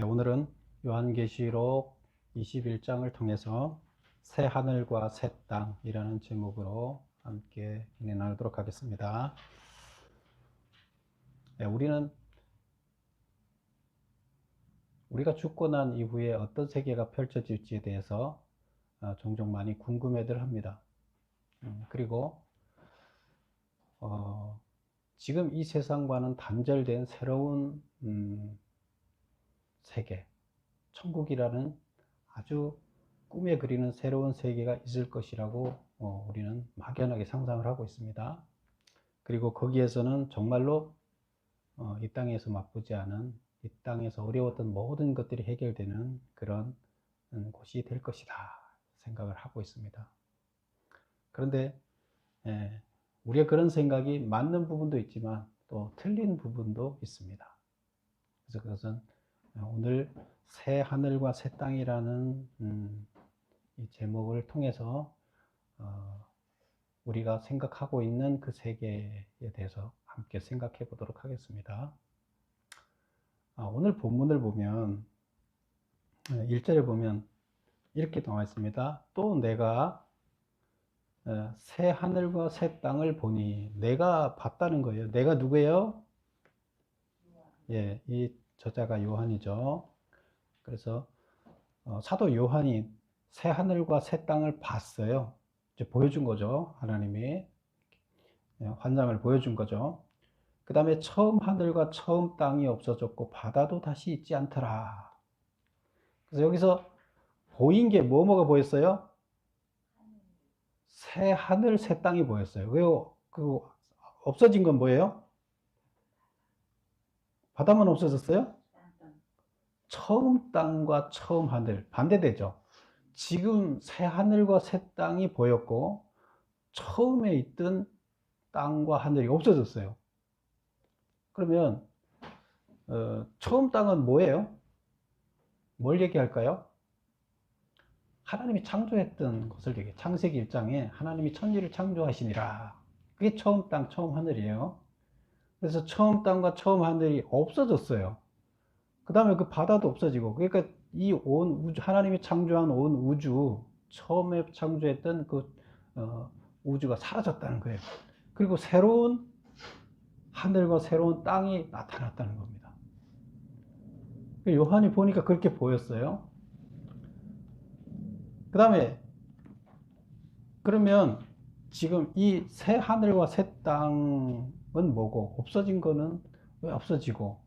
오늘은 요한계시록 21장을 통해서 새 하늘과 새 땅이라는 제목으로 함께 은혜 나누도록 하겠습니다. 우리가 죽고 난 이후에 어떤 세계가 펼쳐질지에 대해서 종종 많이 궁금해들 합니다. 그리고 지금 이 세상과는 단절된 새로운 세계, 천국이라는 아주 꿈에 그리는 새로운 세계가 있을 것이라고 우리는 막연하게 상상을 하고 있습니다. 그리고 거기에서는 정말로 이 땅에서 맛보지 않은, 이 땅에서 어려웠던 모든 것들이 해결되는 그런 곳이 될 것이다 생각을 하고 있습니다. 그런데 우리가 그런 생각이 맞는 부분도 있지만 또 틀린 부분도 있습니다. 그래서 그것은 오늘 새 하늘과 새 땅이라는 이 제목을 통해서 우리가 생각하고 있는 그 세계에 대해서 함께 생각해 보도록 하겠습니다. 오늘 본문을 보면 1절에 보면 이렇게 나와 있습니다. 또 내가 새 하늘과 새 땅을 보니, 내가 봤다는 거예요. 내가 누구예요? 이 저자가 요한이죠. 그래서 사도 요한이 새 하늘과 새 땅을 봤어요. 이제 보여준 거죠. 하나님이 환상을 보여준 거죠. 그 다음에 처음 하늘과 처음 땅이 없어졌고 바다도 다시 있지 않더라. 그래서 여기서 보인 게 뭐가 보였어요? 새 하늘 새 땅이 보였어요. 왜요? 그 없어진 건 뭐예요? 바다만 없어졌어요? 처음 땅과 처음 하늘 반대되죠. 지금 새 하늘과 새 땅이 보였고 처음에 있던 땅과 하늘이 없어졌어요. 그러면 처음 땅은 뭐예요? 뭘 얘기할까요? 하나님이 창조했던 것을 얘기해요. 창세기 1장에 하나님이 천지를 창조하시니라. 그게 처음 땅, 처음 하늘이에요. 그래서 처음 땅과 처음 하늘이 없어졌어요. 그 다음에 그 바다도 없어지고, 그러니까 이 온 우주, 하나님이 창조한 온 우주, 처음에 창조했던 그 우주가 사라졌다는 거예요. 그리고 새로운 하늘과 새로운 땅이 나타났다는 겁니다. 요한이 보니까 그렇게 보였어요. 그 다음에 그러면 지금 이 새 하늘과 새 땅은 뭐고, 없어진 거는 왜 없어지고,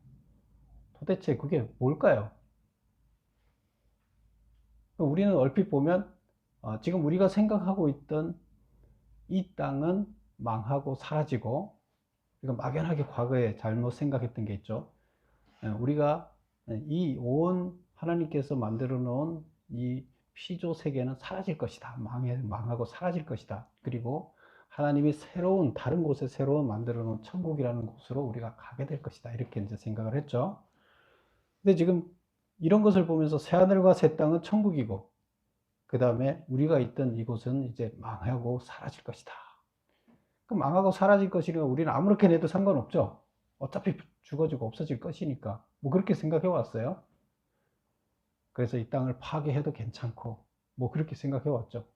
도대체 그게 뭘까요? 우리는 얼핏 보면 지금 우리가 생각하고 있던 이 땅은 망하고 사라지고, 이건 막연하게 과거에 잘못 생각했던 게 있죠. 우리가 이 온 하나님께서 만들어 놓은 이 피조 세계는 사라질 것이다. 망하고 사라질 것이다. 그리고 하나님이 새로운 다른 곳에 새로운 만들어 놓은 천국이라는 곳으로 우리가 가게 될 것이다. 이렇게 이제 생각을 했죠. 근데 지금 이런 것을 보면서 새 하늘과 새 땅은 천국이고, 그 다음에 우리가 있던 이곳은 이제 망하고 사라질 것이다. 그럼 망하고 사라질 것이니까 우리는 아무렇게 내도 상관없죠. 어차피 죽어지고 없어질 것이니까. 뭐 그렇게 생각해 왔어요. 그래서 이 땅을 파괴해도 괜찮고, 뭐 그렇게 생각해 왔죠.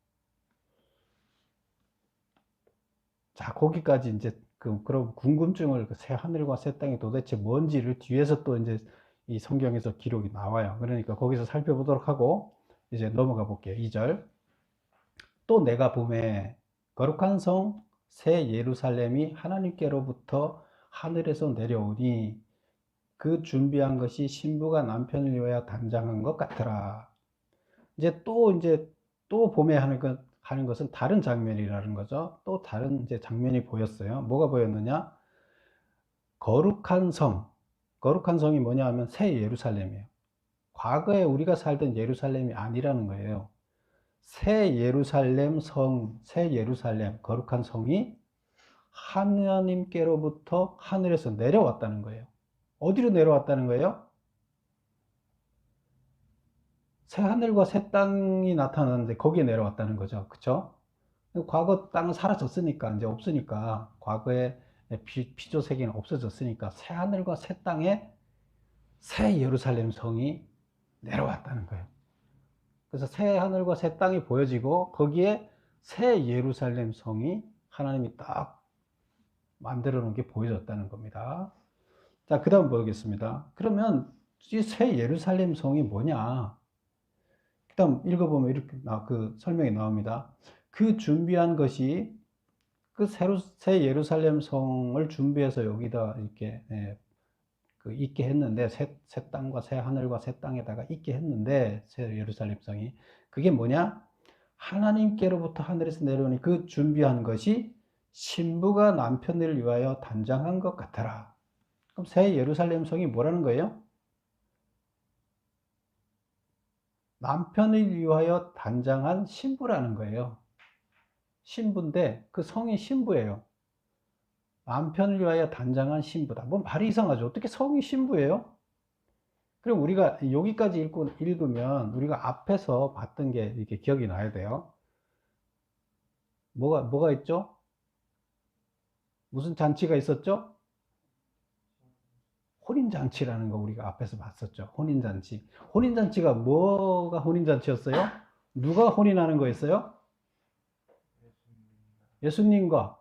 자, 거기까지 이제 그런 궁금증을, 새 하늘과 새 땅이 도대체 뭔지를 뒤에서 또 이제 이 성경에서 기록이 나와요. 그러니까 거기서 살펴보도록 하고 이제 넘어가 볼게요. 2절. 또 내가 봄에 거룩한 성 새 예루살렘이 하나님께로부터 하늘에서 내려오니 그 준비한 것이 신부가 남편을 위하여 단장한 것 같더라. 이제 또 봄에 하는 것은 다른 장면이라는 거죠. 또 다른 이제 장면이 보였어요. 뭐가 보였느냐? 거룩한 성. 거룩한 성이 뭐냐 하면 새 예루살렘이에요. 과거에 우리가 살던 예루살렘이 아니라는 거예요. 새 예루살렘 성, 새 예루살렘, 거룩한 성이 하나님께로부터 하늘에서 내려왔다는 거예요. 어디로 내려왔다는 거예요? 새 하늘과 새 땅이 나타나는데 거기에 내려왔다는 거죠. 그쵸? 과거 땅은 사라졌으니까, 이제 없으니까, 과거의 피조 세계는 없어졌으니까 새 하늘과 새 땅에 새 예루살렘 성이 내려왔다는 거예요. 그래서 새 하늘과 새 땅이 보여지고 거기에 새 예루살렘 성이 하나님이 딱 만들어 놓은 게 보여졌다는 겁니다. 자, 그 다음 보겠습니다. 그러면 이 새 예루살렘 성이 뭐냐? 그 다음 읽어보면 이렇게 그 설명이 나옵니다. 그 준비한 것이 그 새 예루살렘 성을 준비해서 여기다 이렇게 그 있게 했는데 새 땅과 새 하늘과 새 땅에다가 있게 했는데 새 예루살렘 성이 그게 뭐냐? 하나님께로부터 하늘에서 내려오니 그 준비한 것이 신부가 남편을 위하여 단장한 것 같아라. 그럼 새 예루살렘 성이 뭐라는 거예요? 남편을 위하여 단장한 신부라는 거예요. 신부인데 그 성이 신부예요. 남편을 위하여 단장한 신부다. 뭔 말이 이상하죠. 어떻게 성이 신부예요? 그럼 우리가 여기까지 읽으면 우리가 앞에서 봤던 게 이렇게 기억이 나야 돼요. 뭐가 있죠? 무슨 잔치가 있었죠? 혼인잔치라는 거 우리가 앞에서 봤었죠. 혼인잔치. 혼인잔치가 뭐가 혼인잔치였어요? 누가 혼인하는 거였어요? 예수님과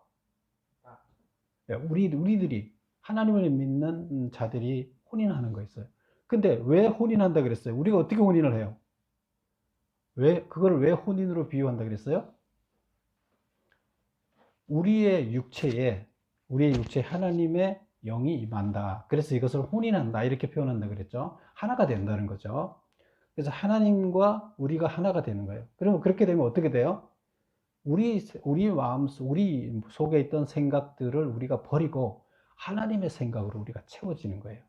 우리들이 하나님을 믿는 자들이 혼인하는 거였어요. 근데 왜 혼인한다 그랬어요? 우리가 어떻게 혼인을 해요? 그걸 왜 혼인으로 비유한다 그랬어요? 우리의 육체에 하나님의 영이 임한다. 그래서 이것을 혼인한다. 이렇게 표현한다 그랬죠. 하나가 된다는 거죠. 그래서 하나님과 우리가 하나가 되는 거예요. 그러면 그렇게 되면 어떻게 돼요? 우리 마음, 우리 속에 있던 생각들을 우리가 버리고 하나님의 생각으로 우리가 채워지는 거예요.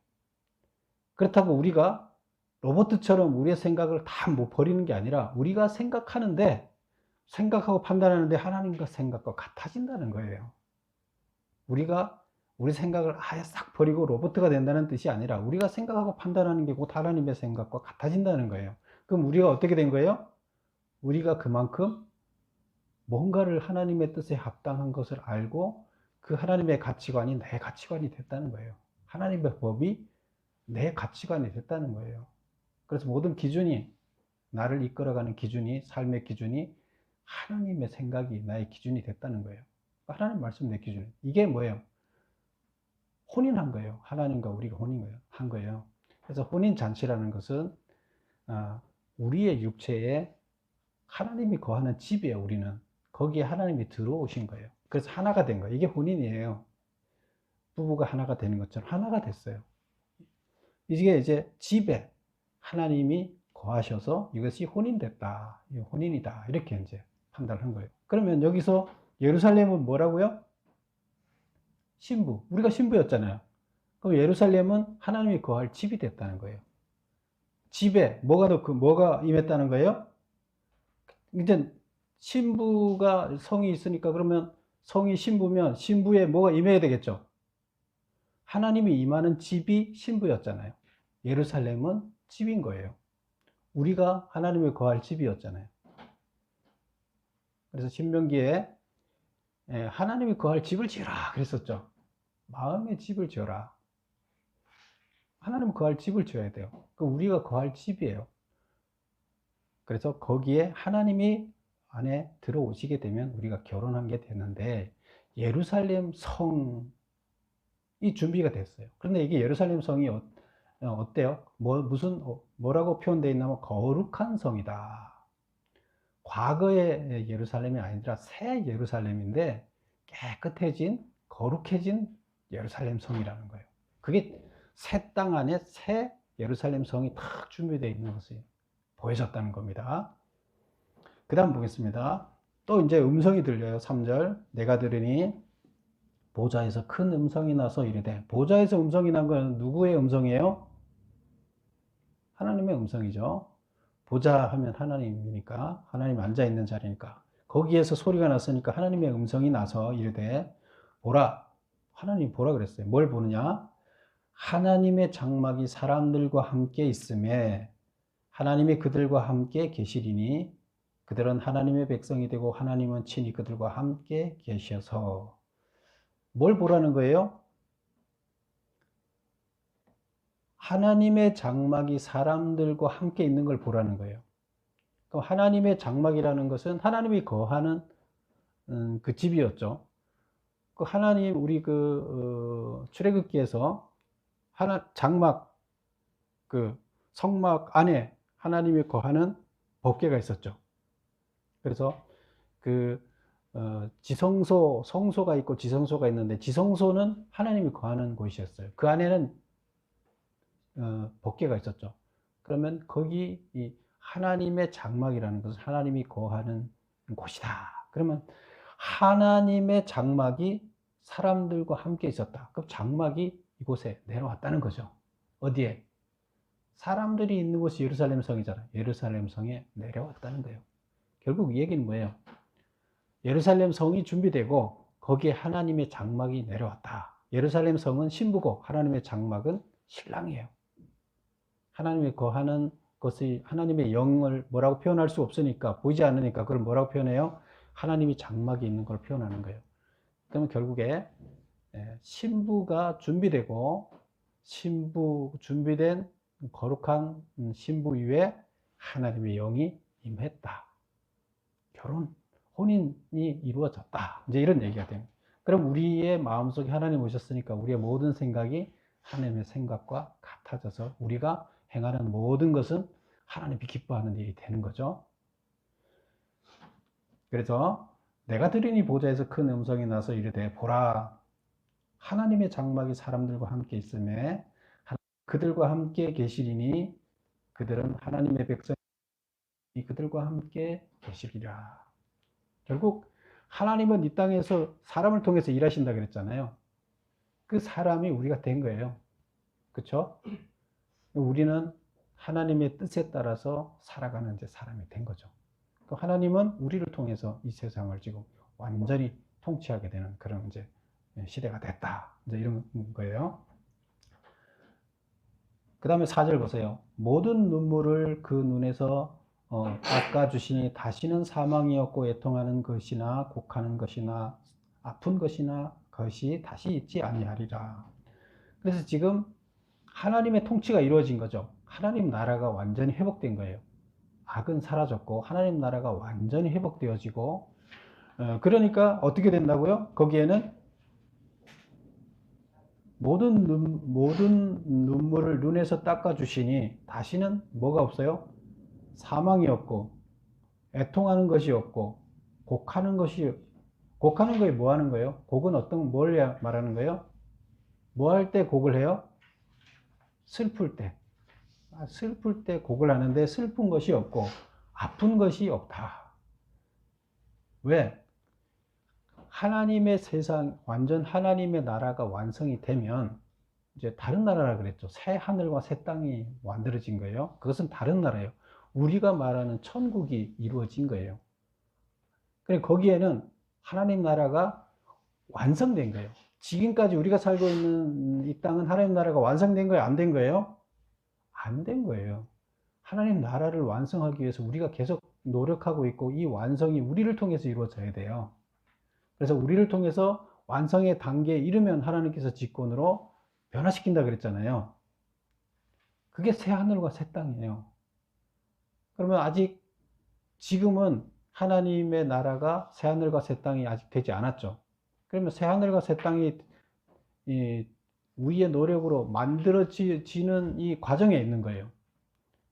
그렇다고 우리가 로봇처럼 우리의 생각을 다 못 버리는 게 아니라 우리가 생각하고 판단하는데 하나님과 생각과 같아진다는 거예요. 우리가 우리 생각을 아예 싹 버리고 로봇가 된다는 뜻이 아니라 우리가 생각하고 판단하는 게 곧 하나님의 생각과 같아진다는 거예요. 그럼 우리가 어떻게 된 거예요? 우리가 그만큼 뭔가를 하나님의 뜻에 합당한 것을 알고 그 하나님의 가치관이 내 가치관이 됐다는 거예요. 하나님의 법이 내 가치관이 됐다는 거예요. 그래서 모든 기준이, 나를 이끌어가는 기준이, 삶의 기준이 하나님의 생각이 나의 기준이 됐다는 거예요. 하나님 말씀 내 기준. 이게 뭐예요? 혼인한 거예요. 하나님과 우리가 혼인한 거예요. 그래서 혼인잔치라는 것은 우리의 육체에 하나님이 거하는 집이에요. 우리는 거기에 하나님이 들어오신 거예요. 그래서 하나가 된 거예요. 이게 혼인이에요. 부부가 하나가 되는 것처럼 하나가 됐어요. 이게 이제 집에 하나님이 거하셔서 이것이 혼인됐다. 혼인이다. 이렇게 이제 판단한 거예요. 그러면 여기서 예루살렘은 뭐라고요? 신부. 우리가 신부였잖아요. 그럼 예루살렘은 하나님이 거할 집이 됐다는 거예요. 집에 뭐가 임했다는 거예요? 이제 신부가 성이 있으니까 그러면 성이 신부면 신부에 뭐가 임해야 되겠죠? 하나님이 임하는 집이 신부였잖아요. 예루살렘은 집인 거예요. 우리가 하나님의 거할 집이었잖아요. 그래서 신명기에 하나님이 거할 집을 지어라 그랬었죠. 마음의 집을 지어라. 하나님 거할 집을 지어야 돼요. 그 우리가 거할 집이에요. 그래서 거기에 하나님이 안에 들어오시게 되면 우리가 결혼한 게 되는데 예루살렘 성이 준비가 됐어요. 그런데 이게 예루살렘 성이 어때요? 뭐라고 표현되어 있냐면 거룩한 성이다. 과거의 예루살렘이 아니라 새 예루살렘인데 깨끗해진 거룩해진 예루살렘 성이라는 거예요. 그게 새 땅 안에 새 예루살렘 성이 딱 준비되어 있는 것이 보여졌다는 겁니다. 그 다음 보겠습니다. 또 이제 음성이 들려요. 3절. 내가 들으니 보좌에서 큰 음성이 나서 이르되, 보좌에서 음성이 난 건 누구의 음성이에요? 하나님의 음성이죠. 보좌 하면 하나님이니까, 하나님 앉아있는 자리니까 거기에서 소리가 났으니까 하나님의 음성이 나서 이르되 보라. 하나님 보라 그랬어요. 뭘 보느냐? 하나님의 장막이 사람들과 함께 있음에 하나님이 그들과 함께 계시리니 그들은 하나님의 백성이 되고 하나님은 친히 그들과 함께 계셔서. 뭘 보라는 거예요? 하나님의 장막이 사람들과 함께 있는 걸 보라는 거예요. 그럼 하나님의 장막이라는 것은 하나님이 거하는 그 집이었죠. 그 하나님 우리 출애굽기에서 장막 그 성막 안에 하나님이 거하는 법궤가 있었죠. 그래서 지성소, 성소가 있고 지성소가 있는데 지성소는 하나님이 거하는 곳이었어요. 그 안에는 법궤가 있었죠. 그러면 거기 이 하나님의 장막이라는 것은 하나님이 거하는 곳이다. 그러면 하나님의 장막이 사람들과 함께 있었다. 그럼 장막이 이곳에 내려왔다는 거죠. 어디에? 사람들이 있는 곳이 예루살렘 성이잖아요. 예루살렘 성에 내려왔다는 거예요. 결국 이 얘기는 뭐예요? 예루살렘 성이 준비되고 거기에 하나님의 장막이 내려왔다. 예루살렘 성은 신부고 하나님의 장막은 신랑이에요. 하나님이 거하는 것이 하나님의 영을 뭐라고 표현할 수 없으니까, 보이지 않으니까 그걸 뭐라고 표현해요? 하나님이 장막이 있는 걸 표현하는 거예요. 그러면 결국에 신부가 준비되고 준비된 거룩한 신부 위에 하나님의 영이 임했다. 혼인이 이루어졌다. 이제 이런 얘기가 됩니다. 그럼 우리의 마음속에 하나님 오셨으니까 우리의 모든 생각이 하나님의 생각과 같아져서 우리가 행하는 모든 것은 하나님이 기뻐하는 일이 되는 거죠. 그래서 내가 들으니 보좌에서 큰 음성이 나서 이르되 보라 하나님의 장막이 사람들과 함께 있음에 그들과 함께 계시리니 그들은 하나님의 백성이 그들과 함께 계시리라. 결국 하나님은 이 땅에서 사람을 통해서 일하신다 그랬잖아요. 그 사람이 우리가 된 거예요. 그렇죠? 우리는 하나님의 뜻에 따라서 살아가는 이제 사람이 된 거죠. 하나님은 우리를 통해서 이 세상을 지금 완전히 통치하게 되는 그런 이제 시대가 됐다. 이제 이런 거예요. 그 다음에 4절 보세요. 모든 눈물을 그 눈에서 닦아주시니 다시는 사망이 없고 애통하는 것이나 곡하는 것이나 아픈 것이나 것이 다시 있지 아니하리라. 그래서 지금 하나님의 통치가 이루어진 거죠. 하나님 나라가 완전히 회복된 거예요. 악은 사라졌고 하나님 나라가 완전히 회복되어지고 그러니까 어떻게 된다고요? 거기에는 모든 눈물을 눈에서 닦아주시니 다시는 뭐가 없어요? 사망이 없고 애통하는 것이 없고 곡하는 거에 뭐 하는 거예요? 곡은 뭘 말하는 거예요? 뭐 할 때 곡을 해요? 슬플 때 곡을 하는데 슬픈 것이 없고 아픈 것이 없다. 왜? 하나님의 세상, 완전 하나님의 나라가 완성이 되면 이제 다른 나라라 그랬죠. 새 하늘과 새 땅이 만들어진 거예요. 그것은 다른 나라예요. 우리가 말하는 천국이 이루어진 거예요. 그러니까 거기에는 하나님 나라가 완성된 거예요. 지금까지 우리가 살고 있는 이 땅은 하나님 나라가 완성된 거예요? 안 된 거예요? 안 된 거예요. 하나님 나라를 완성하기 위해서 우리가 계속 노력하고 있고 이 완성이 우리를 통해서 이루어져야 돼요. 그래서 우리를 통해서 완성의 단계에 이르면 하나님께서 직권으로 변화시킨다 그랬잖아요. 그게 새 하늘과 새 땅이에요. 그러면 아직 지금은 하나님의 나라가 새 하늘과 새 땅이 아직 되지 않았죠. 그러면 새 하늘과 새 땅이 우리의 노력으로 만들어지는 이 과정에 있는 거예요.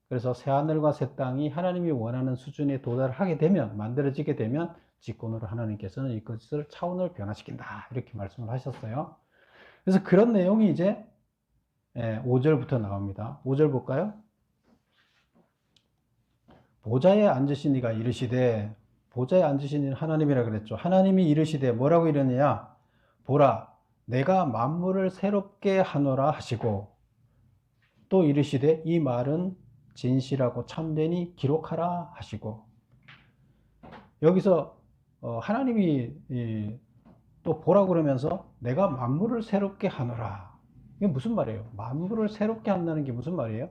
그래서 새 하늘과 새 땅이 하나님이 원하는 수준에 도달하게 되면, 만들어지게 되면 직권으로 하나님께서는 이것을 차원을 변화시킨다 이렇게 말씀을 하셨어요. 그래서 그런 내용이 이제 5절부터 나옵니다. 5절 볼까요? 보좌에 앉으신 이가 이르시되, 보좌에 앉으신 이는 하나님이라 그랬죠. 하나님이 이르시되 뭐라고 이르느냐? 보라 내가 만물을 새롭게 하노라 하시고, 또 이르시되 이 말은 진실하고 참되니 기록하라 하시고. 여기서 하나님이 또 보라 그러면서 내가 만물을 새롭게 하노라. 이게 무슨 말이에요? 만물을 새롭게 한다는 게 무슨 말이에요?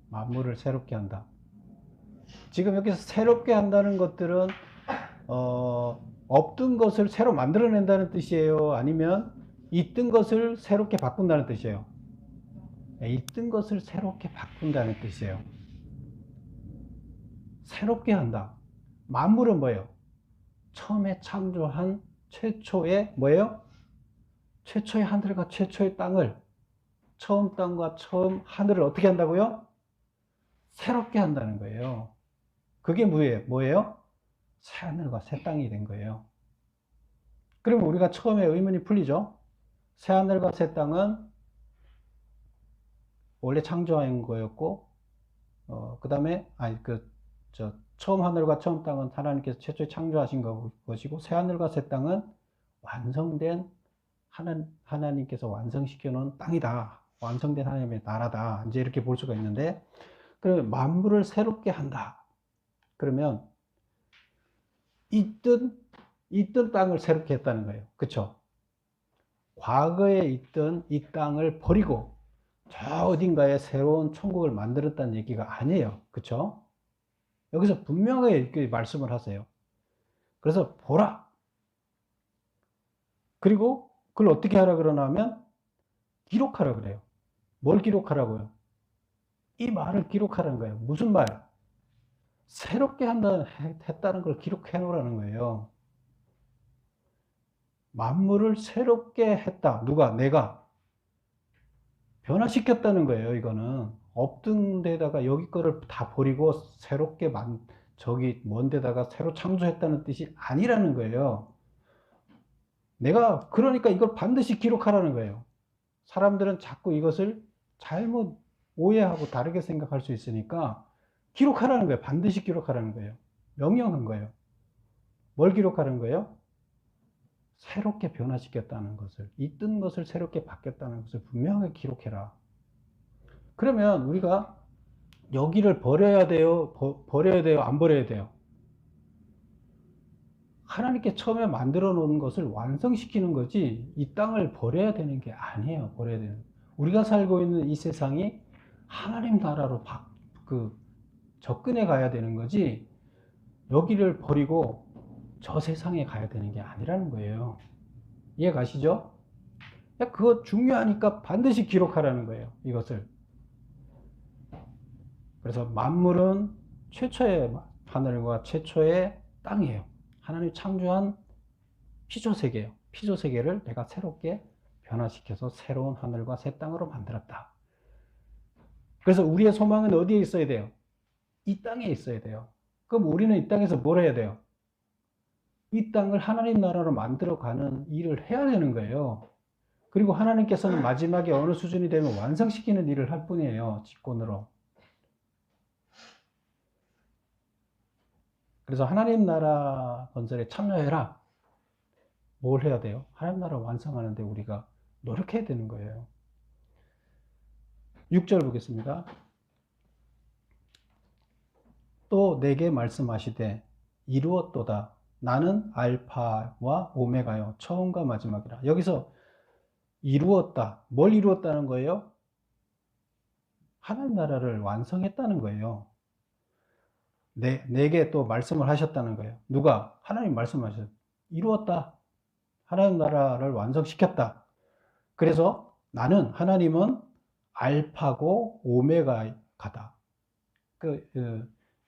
만물을 새롭게 한다. 지금 여기서 새롭게 한다는 것들은 없던 것을 새로 만들어낸다는 뜻이에요? 아니면 있던 것을 새롭게 바꾼다는 뜻이에요? 있던 것을 새롭게 바꾼다는 뜻이에요. 새롭게 한다. 만물은 뭐예요? 처음에 창조한 최초의 뭐예요? 최초의 하늘과 최초의 땅을, 처음 땅과 처음 하늘을 어떻게 한다고요? 새롭게 한다는 거예요. 그게 뭐예요? 새 하늘과 새 땅이 된 거예요. 그러면 우리가 처음에 의문이 풀리죠? 새 하늘과 새 땅은 원래 창조한 거였고, 그 다음에, 처음 하늘과 처음 땅은 하나님께서 최초에 창조하신 것이고, 새 하늘과 새 땅은 완성된 하나님께서 완성시켜 놓은 땅이다. 완성된 하나님의 나라다. 이제 이렇게 볼 수가 있는데, 그러면 만물을 새롭게 한다. 그러면 있던 땅을 새롭게 했다는 거예요. 그쵸? 과거에 있던 이 땅을 버리고 저 어딘가에 새로운 천국을 만들었다는 얘기가 아니에요. 그쵸? 여기서 분명하게 이렇게 말씀을 하세요. 그래서 보라. 그리고 그걸 어떻게 하라 그러냐면 기록하라 그래요. 뭘 기록하라고요? 이 말을 기록하라는 거예요. 무슨 말? 새롭게 했다는 걸 기록해 놓으라는 거예요. 만물을 새롭게 했다. 누가? 내가. 변화시켰다는 거예요. 이거는 없던 데다가 여기 거를 다 버리고 새롭게 저기 먼 데다가 새로 창조했다는 뜻이 아니라는 거예요. 내가 그러니까 이걸 반드시 기록하라는 거예요. 사람들은 자꾸 이것을 잘못 오해하고 다르게 생각할 수 있으니까 기록하라는 거예요. 반드시 기록하라는 거예요. 명령한 거예요. 뭘 기록하라는 거예요? 새롭게 변화시켰다는 것을, 있던 것을 새롭게 바뀌었다는 것을 분명하게 기록해라. 그러면 우리가 여기를 버려야 돼요? 버려야 돼요? 안 버려야 돼요? 하나님께 처음에 만들어 놓은 것을 완성시키는 거지 이 땅을 버려야 되는 게 아니에요. 버려야 되는. 우리가 살고 있는 이 세상이 하나님 나라로 접근해 가야 되는 거지 여기를 버리고 저 세상에 가야 되는 게 아니라는 거예요. 이해 가시죠? 그거 중요하니까 반드시 기록하라는 거예요. 이것을. 그래서 만물은 최초의 하늘과 최초의 땅이에요. 하나님이 창조한 피조세계예요. 피조세계를 내가 새롭게 변화시켜서 새로운 하늘과 새 땅으로 만들었다. 그래서 우리의 소망은 어디에 있어야 돼요? 이 땅에 있어야 돼요. 그럼 우리는 이 땅에서 뭘 해야 돼요? 이 땅을 하나님 나라로 만들어가는 일을 해야 되는 거예요. 그리고 하나님께서는 마지막에 어느 수준이 되면 완성시키는 일을 할 뿐이에요. 직권으로. 그래서 하나님 나라 건설에 참여해라. 뭘 해야 돼요? 하나님 나라 완성하는데 우리가 노력해야 되는 거예요. 6절 보겠습니다. 또 내게 말씀하시되 이루었도다. 나는 알파와 오메가요. 처음과 마지막이라. 여기서 이루었다. 뭘 이루었다는 거예요? 하나님 나라를 완성했다는 거예요. 내게 또 말씀을 하셨다는 거예요. 누가? 하나님 말씀하셨어요. 이루었다. 하나님 나라를 완성시켰다. 그래서 하나님은 알파고 오메가다.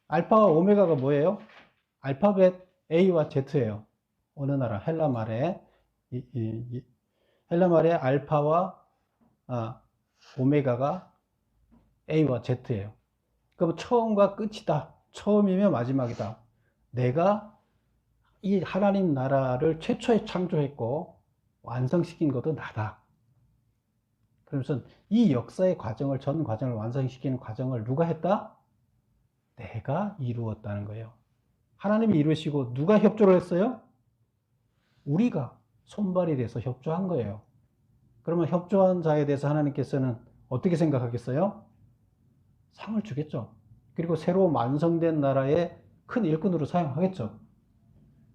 알파와 오메가가 뭐예요? 알파벳 A와 Z예요. 어느 나라 헬라 말에 헬라 말에 알파와 오메가가 A와 Z예요. 그럼 처음과 끝이다. 처음이며 마지막이다. 내가 이 하나님 나라를 최초에 창조했고 완성시킨 것도 나다. 그러면서 이 역사의 과정을, 전 과정을 완성시키는 과정을 누가 했다? 내가 이루었다는 거예요. 하나님이 이루시고 누가 협조를 했어요? 우리가 손발이 돼서 협조한 거예요. 그러면 협조한 자에 대해서 하나님께서는 어떻게 생각하겠어요? 상을 주겠죠. 그리고 새로 완성된 나라의 큰 일꾼으로 사용하겠죠.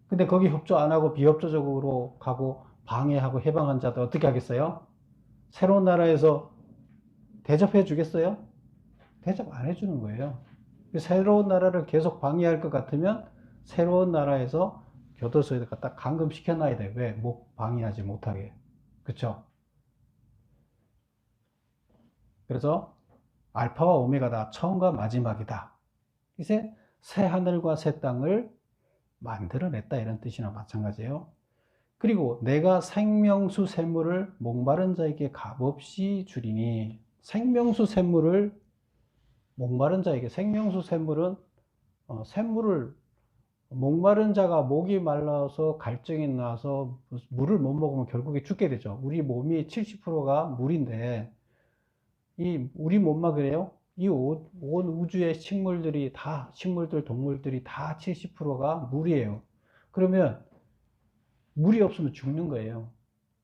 근데 거기 협조 안 하고 비협조적으로 가고 방해하고 해방한 자들 어떻게 하겠어요? 새로운 나라에서 대접해 주겠어요? 대접 안 해주는 거예요. 새로운 나라를 계속 방해할 것 같으면 새로운 나라에서 교도소에 갖다 감금시켜 놔야 돼. 왜? 방해하지 못하게. 그쵸? 그래서 알파와 오메가다. 처음과 마지막이다. 이제 새 하늘과 새 땅을 만들어냈다. 이런 뜻이나 마찬가지예요. 그리고 내가 생명수 샘물을 목마른 자에게 값없이 주리니, 생명수 샘물을 목마른 자에게, 생명수 샘물은 샘물을, 목마른 자가 목이 말라서 갈증이 나서 물을 못 먹으면 결국에 죽게 되죠. 우리 몸이 70%가 물인데, 이 우리 몸만 그래요? 이 온 우주의 식물들이 다, 식물들, 동물들이 다 70%가 물이에요. 그러면 물이 없으면 죽는 거예요.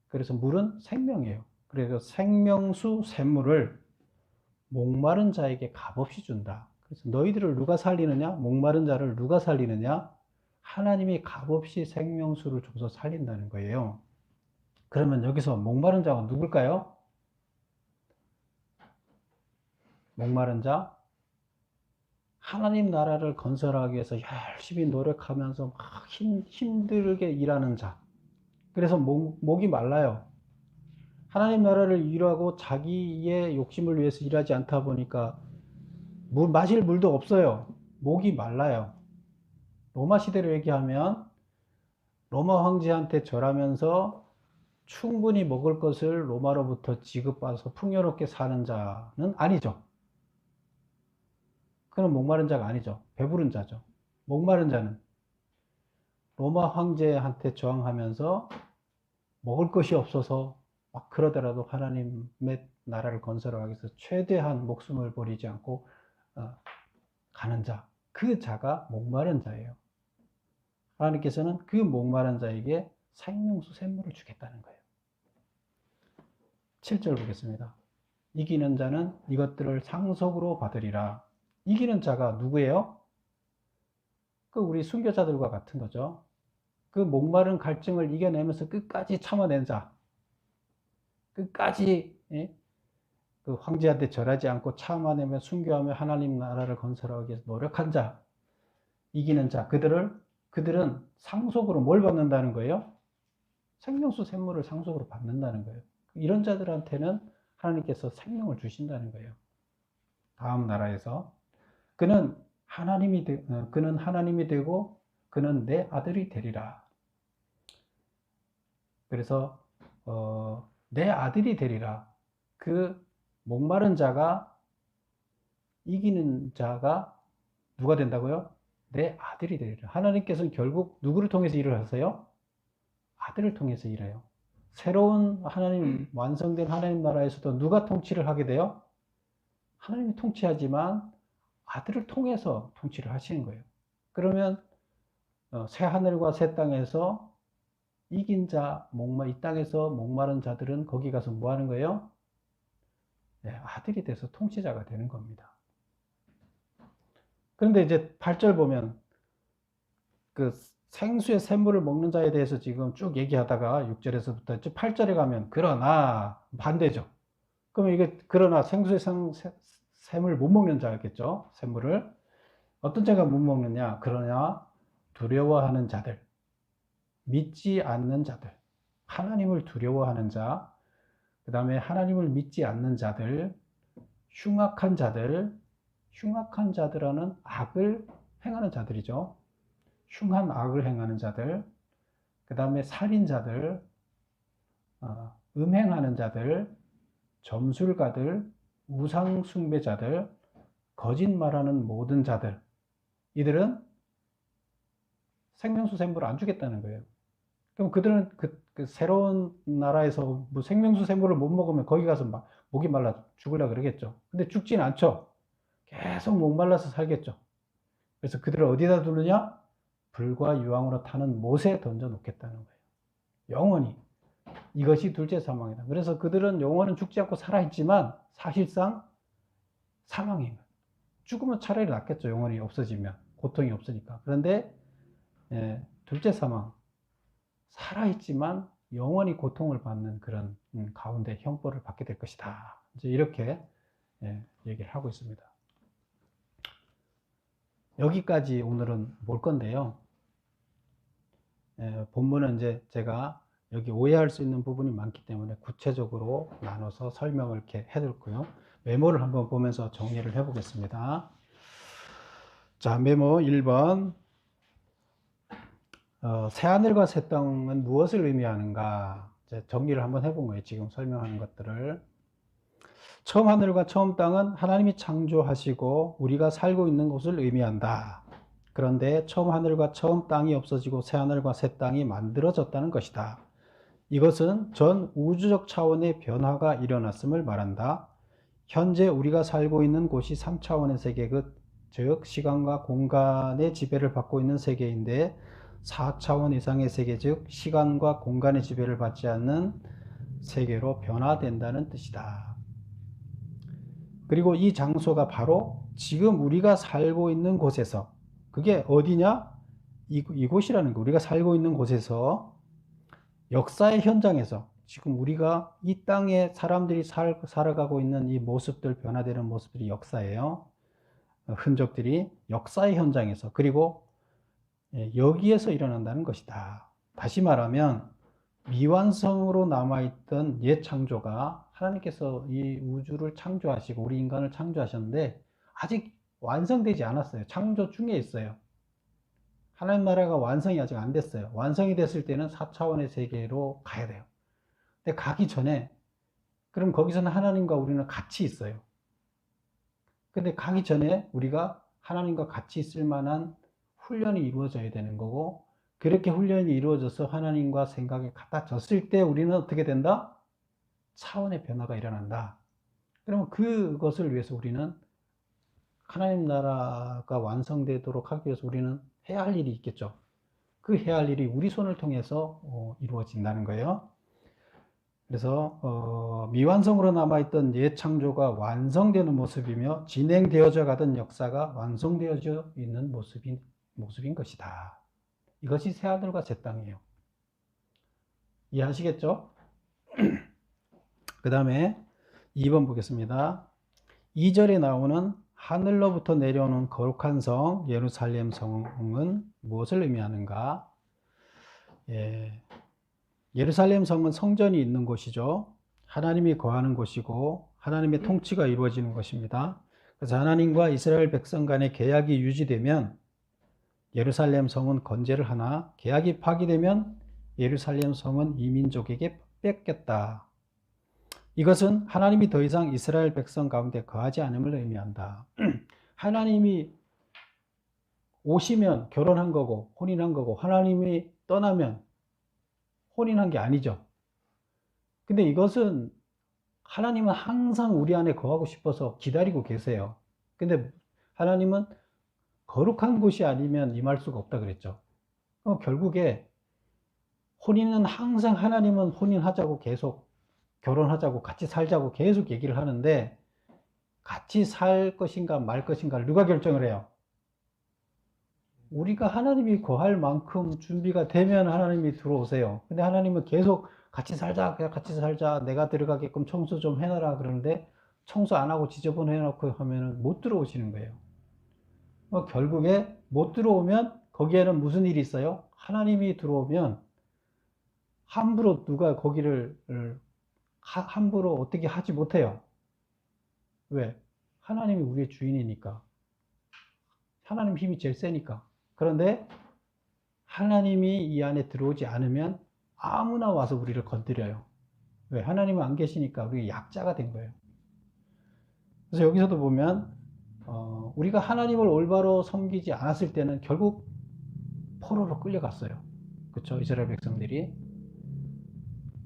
그래서 물은 생명이에요. 그래서 생명수 샘물을 목마른 자에게 값없이 준다. 그래서 너희들을 누가 살리느냐? 목마른 자를 누가 살리느냐? 하나님이 값없이 생명수를 줘서 살린다는 거예요. 그러면 여기서 목마른 자가 누굴까요? 목마른 자, 하나님 나라를 건설하기 위해서 열심히 노력하면서 막 힘들게 일하는 자. 그래서 목이 말라요. 하나님 나라를 일하고 자기의 욕심을 위해서 일하지 않다 보니까 마실 물도 없어요. 목이 말라요. 로마 시대로 얘기하면 로마 황제한테 절하면서 충분히 먹을 것을 로마로부터 지급받아서 풍요롭게 사는 자는 아니죠. 그건 목마른 자가 아니죠. 배부른 자죠. 목마른 자는 로마 황제한테 저항하면서 먹을 것이 없어서 막 그러더라도 하나님의 나라를 건설하기 위해서 최대한 목숨을 버리지 않고 가는 자, 그 자가 목마른 자예요. 하나님께서는 그 목마른 자에게 생명수 샘물을 주겠다는 거예요. 7절 보겠습니다. 이기는 자는 이것들을 상속으로 받으리라. 이기는 자가 누구예요? 그 우리 순교자들과 같은 거죠. 그 목마른 갈증을 이겨내면서 끝까지 참아낸 자, 끝까지 그 황제한테 절하지 않고 참아내며 순교하며 하나님 나라를 건설하기 위해서 노력한 자, 이기는 자, 그들은 상속으로 뭘 받는다는 거예요? 생명수 샘물을 상속으로 받는다는 거예요. 이런 자들한테는 하나님께서 생명을 주신다는 거예요. 다음 나라에서 그는 하나님이 되고 그는 내 아들이 되리라. 그래서 내 아들이 되리라. 그 목마른 자가, 이기는 자가 누가 된다고요? 내 아들이 되리라. 하나님께서는 결국 누구를 통해서 일을 하세요? 아들을 통해서 일해요. 새로운 하나님, 완성된 하나님 나라에서도 누가 통치를 하게 돼요? 하나님이 통치하지만 아들을 통해서 통치를 하시는 거예요. 그러면 새 하늘과 새 땅에서 이긴 자, 이 땅에서 목마른 자들은 거기 가서 뭐 하는 거예요? 네, 아들이 돼서 통치자가 되는 겁니다. 그런데 이제 8절 보면 그 생수의 샘물을 먹는 자에 대해서 지금 쭉 얘기하다가 6절에서부터 8절에 가면 그러나 반대죠. 그러면 이게 그러나 생수의 샘을 못 먹는 자겠죠. 샘물을. 어떤 자가 못 먹느냐? 그러나 두려워하는 자들, 믿지 않는 자들, 하나님을 두려워하는 자, 그 다음에 하나님을 믿지 않는 자들, 흉악한 자들하는 악을 행하는 자들이죠. 흉한 악을 행하는 자들, 그 다음에 살인자들, 음행하는 자들, 점술가들, 우상숭배자들, 거짓말하는 모든 자들, 이들은 생명수 샘물을 안 주겠다는 거예요. 그럼 그들은 그 새로운 나라에서 뭐 생명수 샘물을 못 먹으면 거기 가서 막 목이 말라 죽으려고 그러겠죠. 근데 죽진 않죠. 계속 목말라서 살겠죠. 그래서 그들을 어디다 두느냐? 불과 유황으로 타는 못에 던져 놓겠다는 거예요. 영원히. 이것이 둘째 사망이다. 그래서 그들은 영원은 죽지 않고 살아있지만 사실상 사망인 거예요. 죽으면 차라리 낫겠죠. 영원히 없어지면. 고통이 없으니까. 그런데 둘째 사망. 살아있지만 영원히 고통을 받는 그런 가운데 형벌을 받게 될 것이다. 이제 이렇게 얘기를 하고 있습니다. 여기까지 오늘은 볼 건데요. 본문은 이제 제가 여기 오해할 수 있는 부분이 많기 때문에 구체적으로 나눠서 설명을 이렇게 해둘고요. 메모를 한번 보면서 정리를 해 보겠습니다. 자, 메모 1번. 새하늘과 새 땅은 무엇을 의미하는가? 이제 정리를 한번 해본 거예요. 지금 설명하는 것들을. 처음 하늘과 처음 땅은 하나님이 창조하시고 우리가 살고 있는 곳을 의미한다. 그런데 처음 하늘과 처음 땅이 없어지고 새 하늘과 새 땅이 만들어졌다는 것이다. 이것은 전 우주적 차원의 변화가 일어났음을 말한다. 현재 우리가 살고 있는 곳이 3차원의 세계, 즉 시간과 공간의 지배를 받고 있는 세계인데 4차원 이상의 세계, 즉 시간과 공간의 지배를 받지 않는 세계로 변화된다는 뜻이다. 그리고 이 장소가 바로 지금 우리가 살고 있는 곳에서, 그게 어디냐? 이곳이라는 거. 우리가 살고 있는 곳에서 역사의 현장에서 지금 우리가 이 땅에 사람들이 살아가고 있는 이 모습들, 변화되는 모습들이 역사예요. 흔적들이 역사의 현장에서, 그리고 여기에서 일어난다는 것이다. 다시 말하면 미완성으로 남아있던 옛 창조가 하나님께서 이 우주를 창조하시고 우리 인간을 창조하셨는데 아직 완성되지 않았어요. 창조 중에 있어요. 하나님 나라가 완성이 아직 안 됐어요. 완성이 됐을 때는 4차원의 세계로 가야 돼요. 근데 가기 전에, 그럼 거기서는 하나님과 우리는 같이 있어요. 근데 가기 전에 우리가 하나님과 같이 있을 만한 훈련이 이루어져야 되는 거고, 그렇게 훈련이 이루어져서 하나님과 생각이 같아졌을 때 우리는 어떻게 된다? 차원의 변화가 일어난다. 그러면 그것을 위해서 우리는 하나님 나라가 완성되도록 하기 위해서 우리는 해야 할 일이 있겠죠. 그 해야 할 일이 우리 손을 통해서 이루어진다는 거예요. 그래서 미완성으로 남아있던 옛 창조가 완성되는 모습이며 진행되어져 가던 역사가 완성되어져 있는 모습인 것이다. 이것이 새하늘과 새 땅이에요. 이해하시겠죠? 그 다음에 2번 보겠습니다. 2절에 나오는 하늘로부터 내려오는 거룩한 성 예루살렘 성은 무엇을 의미하는가? 예루살렘 성은 성전이 있는 곳이죠. 하나님이 거하는 곳이고 하나님의 통치가 이루어지는 것입니다. 그래서 하나님과 이스라엘 백성 간의 계약이 유지되면 예루살렘 성은 건재를 하나 계약이 파기되면 예루살렘 성은 이민족에게 뺏겼다. 이것은 하나님이 더 이상 이스라엘 백성 가운데 거하지 않음을 의미한다. 하나님이 오시면 결혼한 거고 혼인한 거고, 하나님이 떠나면 혼인한 게 아니죠. 근데 이것은 하나님은 항상 우리 안에 거하고 싶어서 기다리고 계세요. 근데 하나님은 거룩한 곳이 아니면 임할 수가 없다 그랬죠. 결국에 혼인은 항상 하나님은 혼인하자고 계속 결혼하자고 같이 살자고 계속 얘기를 하는데, 같이 살 것인가 말 것인가를 누가 결정을 해요? 우리가 하나님이 거할 만큼 준비가 되면 하나님이 들어오세요. 근데 하나님은 계속 같이 살자, 그냥 같이 살자, 내가 들어가게끔 청소 좀 해놔라 그러는데 청소 안 하고 지저분 해놓고 하면은 못 들어오시는 거예요. 결국에 못 들어오면 거기에는 무슨 일이 있어요? 하나님이 들어오면 함부로 누가 거기를 함부로 어떻게 하지 못해요. 왜? 하나님이 우리의 주인이니까. 하나님 힘이 제일 세니까. 그런데 하나님이 이 안에 들어오지 않으면 아무나 와서 우리를 건드려요. 왜? 하나님은 안 계시니까 우리 약자가 된 거예요. 그래서 여기서도 보면 우리가 하나님을 올바로 섬기지 않았을 때는 결국 포로로 끌려갔어요. 그렇죠? 이스라엘 백성들이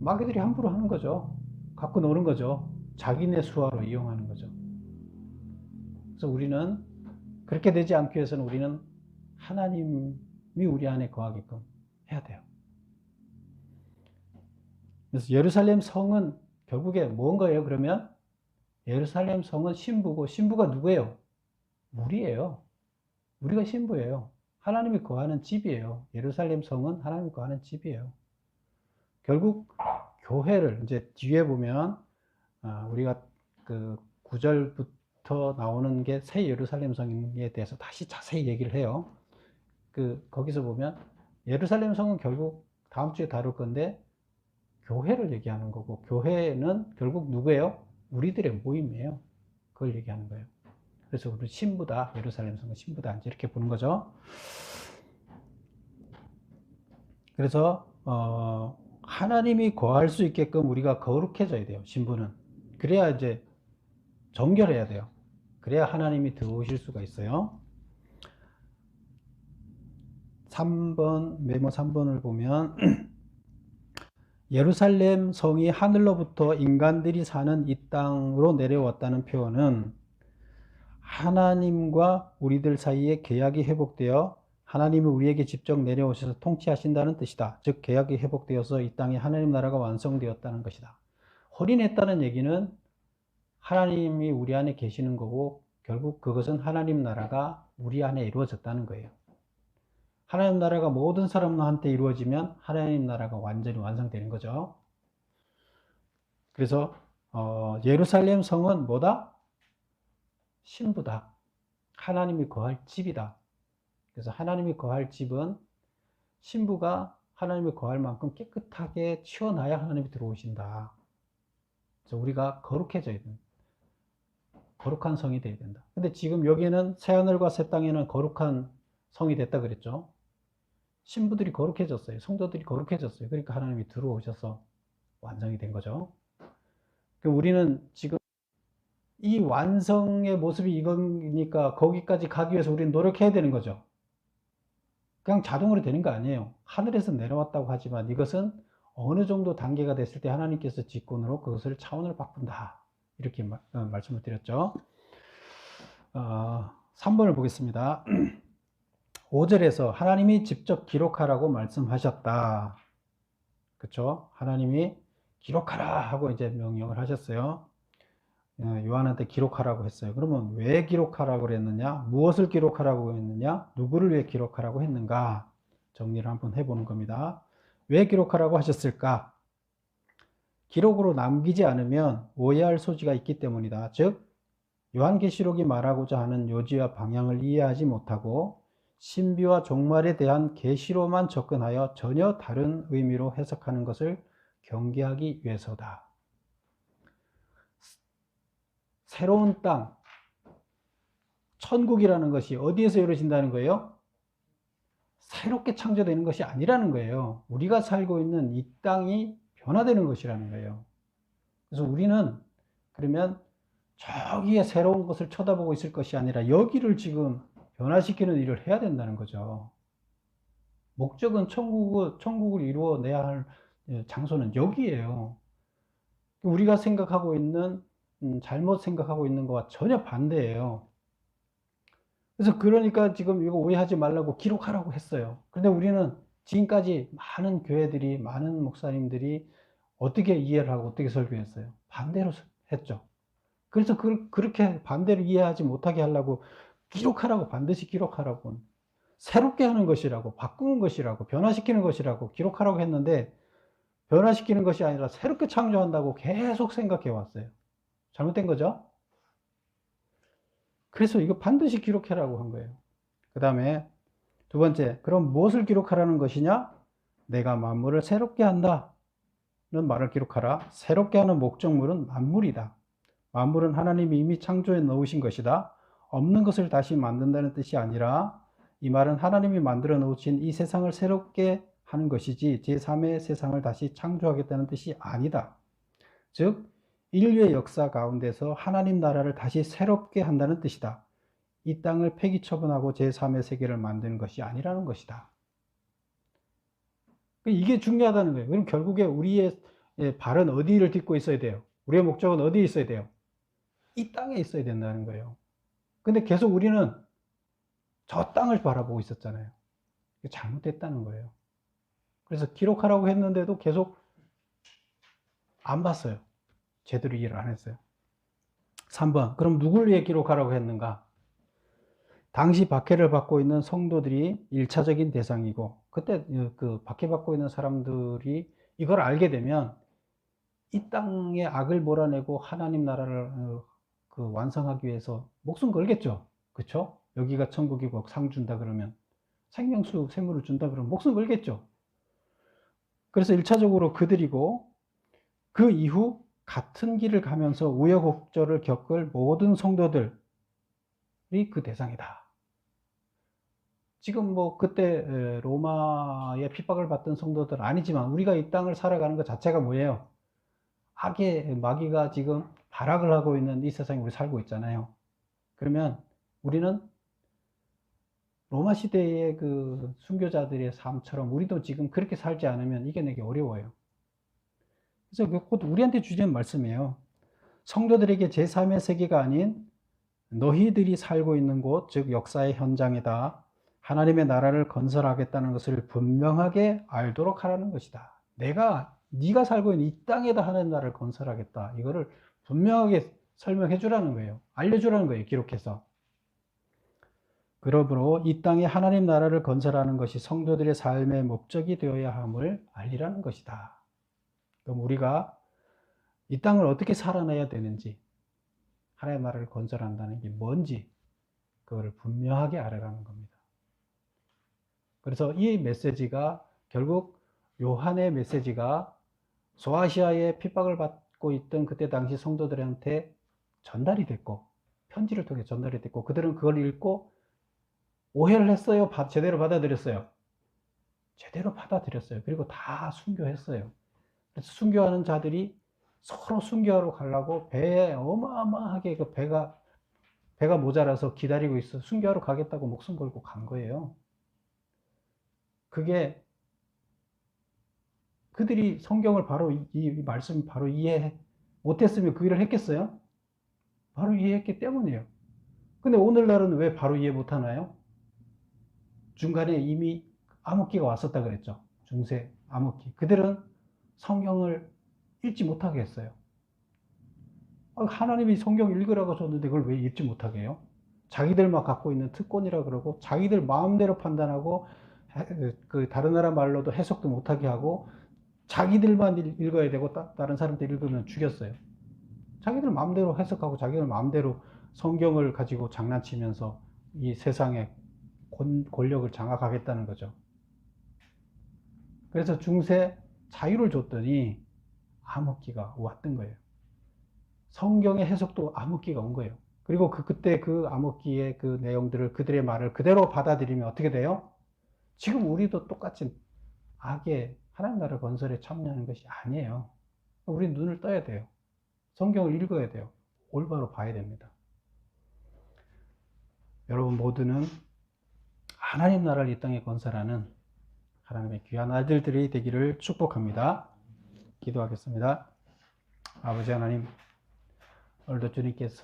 마귀들이 함부로 하는 거죠. 갖고 노는 거죠. 자기네 수하로 이용하는 거죠. 그래서 우리는 그렇게 되지 않기 위해서는 우리는 하나님이 우리 안에 거하게끔 해야 돼요. 그래서 예루살렘 성은 결국에 뭔가예요? 그러면 예루살렘 성은 신부고, 신부가 누구예요? 우리예요. 우리가 신부예요. 하나님이 거하는 집이에요. 예루살렘 성은 하나님이 거하는 집이에요. 결국 교회를 이제 뒤에 보면 우리가 그 9절부터 나오는 게 새 예루살렘 성에 대해서 다시 자세히 얘기를 해요. 거기서 보면 예루살렘 성은 결국 다음 주에 다룰 건데 교회를 얘기하는 거고, 교회는 결국 누구예요? 우리들의 모임이에요. 그걸 얘기하는 거예요. 그래서 우리 신부다, 예루살렘 성은 신부다, 이렇게 보는 거죠. 그래서 하나님이 거할 수 있게끔 우리가 거룩해져야 돼요. 신부는. 그래야 이제 정결해야 돼요. 그래야 하나님이 들어오실 수가 있어요. 3번, 메모 3번을 보면 예루살렘 성이 하늘로부터 인간들이 사는 이 땅으로 내려왔다는 표현은 하나님과 우리들 사이에 계약이 회복되어 하나님이 우리에게 직접 내려오셔서 통치하신다는 뜻이다. 즉 계약이 회복되어서 이 땅에 하나님 나라가 완성되었다는 것이다. 혼인했다는 얘기는 하나님이 우리 안에 계시는 거고 결국 그것은 하나님 나라가 우리 안에 이루어졌다는 거예요. 하나님 나라가 모든 사람한테 이루어지면 하나님 나라가 완전히 완성되는 거죠. 그래서 예루살렘 성은 뭐다? 신부다. 하나님이 거할 집이다. 그래서 하나님이 거할 집은 신부가 하나님이 거할 만큼 깨끗하게 치워놔야 하나님이 들어오신다. 그래서 우리가 거룩해져야 된다. 거룩한 성이 되어야 된다. 근데 지금 여기는 새하늘과 새 땅에는 거룩한 성이 됐다 그랬죠. 신부들이 거룩해졌어요. 성도들이 거룩해졌어요. 그러니까 하나님이 들어오셔서 완성이 된 거죠. 우리는 지금 이 완성의 모습이 이거니까 거기까지 가기 위해서 우리는 노력해야 되는 거죠. 그냥 자동으로 되는 거 아니에요. 하늘에서 내려왔다고 하지만 이것은 어느 정도 단계가 됐을 때 하나님께서 직권으로 그것을 차원을 바꾼다. 이렇게 말씀을 드렸죠. 3번을 보겠습니다. 5절에서 하나님이 직접 기록하라고 말씀하셨다. 그렇죠? 하나님이 기록하라 하고 이제 명령을 하셨어요. 요한한테 기록하라고 했어요. 그러면 왜 기록하라고 그랬느냐? 무엇을 기록하라고 했느냐? 누구를 위해 기록하라고 했는가? 정리를 한번 해보는 겁니다. 왜 기록하라고 하셨을까? 기록으로 남기지 않으면 오해할 소지가 있기 때문이다. 즉 요한계시록이 말하고자 하는 요지와 방향을 이해하지 못하고 신비와 종말에 대한 계시로만 접근하여 전혀 다른 의미로 해석하는 것을 경계하기 위해서다. 새로운 땅, 천국이라는 것이 어디에서 이루어진다는 거예요? 새롭게 창조되는 것이 아니라는 거예요. 우리가 살고 있는 이 땅이 변화되는 것이라는 거예요. 그래서 우리는 그러면 저기에 새로운 것을 쳐다보고 있을 것이 아니라 여기를 지금 변화시키는 일을 해야 된다는 거죠. 목적은 천국을 이루어내야 할 장소는 여기예요. 우리가 생각하고 있는 잘못 생각하고 있는 것과 전혀 반대예요. 그래서 그러니까 지금 이거 오해하지 말라고 기록하라고 했어요. 그런데 우리는 지금까지 많은 교회들이, 많은 목사님들이 어떻게 이해를 하고 어떻게 설교했어요? 반대로 했죠. 그래서 그렇게 반대로 이해하지 못하게 하려고 기록하라고, 반드시 기록하라고, 새롭게 하는 것이라고, 바꾸는 것이라고, 변화시키는 것이라고 기록하라고 했는데 변화시키는 것이 아니라 새롭게 창조한다고 계속 생각해 왔어요. 잘못된 거죠? 그래서 이거 반드시 기록해라고 한 거예요. 그 다음에 두 번째, 그럼 무엇을 기록하라는 것이냐? 내가 만물을 새롭게 한다는 말을 기록하라. 새롭게 하는 목적물은 만물이다. 만물은 하나님이 이미 창조해 놓으신 것이다. 없는 것을 다시 만든다는 뜻이 아니라 이 말은 하나님이 만들어 놓으신 이 세상을 새롭게 하는 것이지 제3의 세상을 다시 창조하겠다는 뜻이 아니다. 즉 인류의 역사 가운데서 하나님 나라를 다시 새롭게 한다는 뜻이다. 이 땅을 폐기 처분하고 제3의 세계를 만드는 것이 아니라는 것이다. 이게 중요하다는 거예요. 그럼 결국에 우리의 발은 어디를 딛고 있어야 돼요? 우리의 목적은 어디에 있어야 돼요? 이 땅에 있어야 된다는 거예요. 근데 계속 우리는 저 땅을 바라보고 있었잖아요. 잘못됐다는 거예요. 그래서 기록하라고 했는데도 계속 안 봤어요. 제대로 이해를 안 했어요. 3번, 그럼 누굴 위해 기록하라고 했는가? 당시 박해를 받고 있는 성도들이 1차적인 대상이고, 그때 그 박해받고 있는 사람들이 이걸 알게 되면 이 땅의 악을 몰아내고 하나님 나라를 완성하기 위해서 목숨 걸겠죠. 그쵸? 여기가 천국이고 상 준다 그러면, 생명수 생물을 준다 그러면 목숨 걸겠죠. 그래서 1차적으로 그들이고, 그 이후 같은 길을 가면서 우여곡절을 겪을 모든 성도들이 그 대상이다. 지금 뭐 그때 로마의 핍박을 받던 성도들 아니지만 우리가 이 땅을 살아가는 것 자체가 뭐예요? 악의 마귀가 지금 발악을 하고 있는 이 세상에 우리 살고 있잖아요. 그러면 우리는 로마 시대의 그 순교자들의 삶처럼 우리도 지금 그렇게 살지 않으면 이겨내기 어려워요. 그래서 곧 우리한테 주시는 말씀이에요. 성도들에게 제3의 세계가 아닌 너희들이 살고 있는 곳, 즉 역사의 현장에다 하나님의 나라를 건설하겠다는 것을 분명하게 알도록 하라는 것이다. 네가 살고 있는 이 땅에다 하나님 나라를 건설하겠다. 이거를 분명하게 설명해 주라는 거예요. 알려주라는 거예요. 기록해서. 그러므로 이 땅에 하나님 나라를 건설하는 것이 성도들의 삶의 목적이 되어야 함을 알리라는 것이다. 그럼 우리가 이 땅을 어떻게 살아내야 되는지, 하나님 나라를 건설한다는 게 뭔지 그거를 분명하게 알아가는 겁니다. 그래서 이 메시지가 결국 요한의 메시지가 소아시아에 핍박을 받고 있던 그때 당시 성도들한테 전달이 됐고, 편지를 통해 전달이 됐고, 그들은 그걸 읽고 오해를 했어요? 제대로 받아들였어요? 제대로 받아들였어요. 그리고 다 순교했어요. 그래서 순교하는 자들이 서로 순교하러 가려고 배에 어마어마하게 그 배가 모자라서 기다리고 있어. 순교하러 가겠다고 목숨 걸고 간 거예요. 그게 그들이 성경을 바로 이 말씀 바로 이해 못했으면 그 일을 했겠어요? 바로 이해했기 때문이에요. 근데 오늘날은 왜 바로 이해 못하나요? 중간에 이미 암흑기가 왔었다 그랬죠. 중세 암흑기. 그들은 성경을 읽지 못하게 했어요. 하나님이 성경 읽으라고 줬는데 그걸 왜 읽지 못하게 해요? 자기들만 갖고 있는 특권이라 그러고 자기들 마음대로 판단하고 그 다른 나라 말로도 해석도 못하게 하고 자기들만 읽어야 되고 다른 사람들 읽으면 죽였어요. 자기들 마음대로 해석하고 자기들 마음대로 성경을 가지고 장난치면서 이 세상의 권력을 장악하겠다는 거죠. 그래서 중세 자유를 줬더니 암흑기가 왔던 거예요. 성경의 해석도 암흑기가 온 거예요. 그리고 그때 그 암흑기의 그 내용들을 그들의 말을 그대로 받아들이면 어떻게 돼요? 지금 우리도 똑같이 악의 하나님 나라 건설에 참여하는 것이 아니에요. 우리 눈을 떠야 돼요. 성경을 읽어야 돼요. 올바로 봐야 됩니다. 여러분 모두는 하나님 나라를 이 땅에 건설하는 하나님의 귀한 아들들이 되기를 축복합니다. 기도하겠습니다. 아버지 하나님, 오늘도 주님께서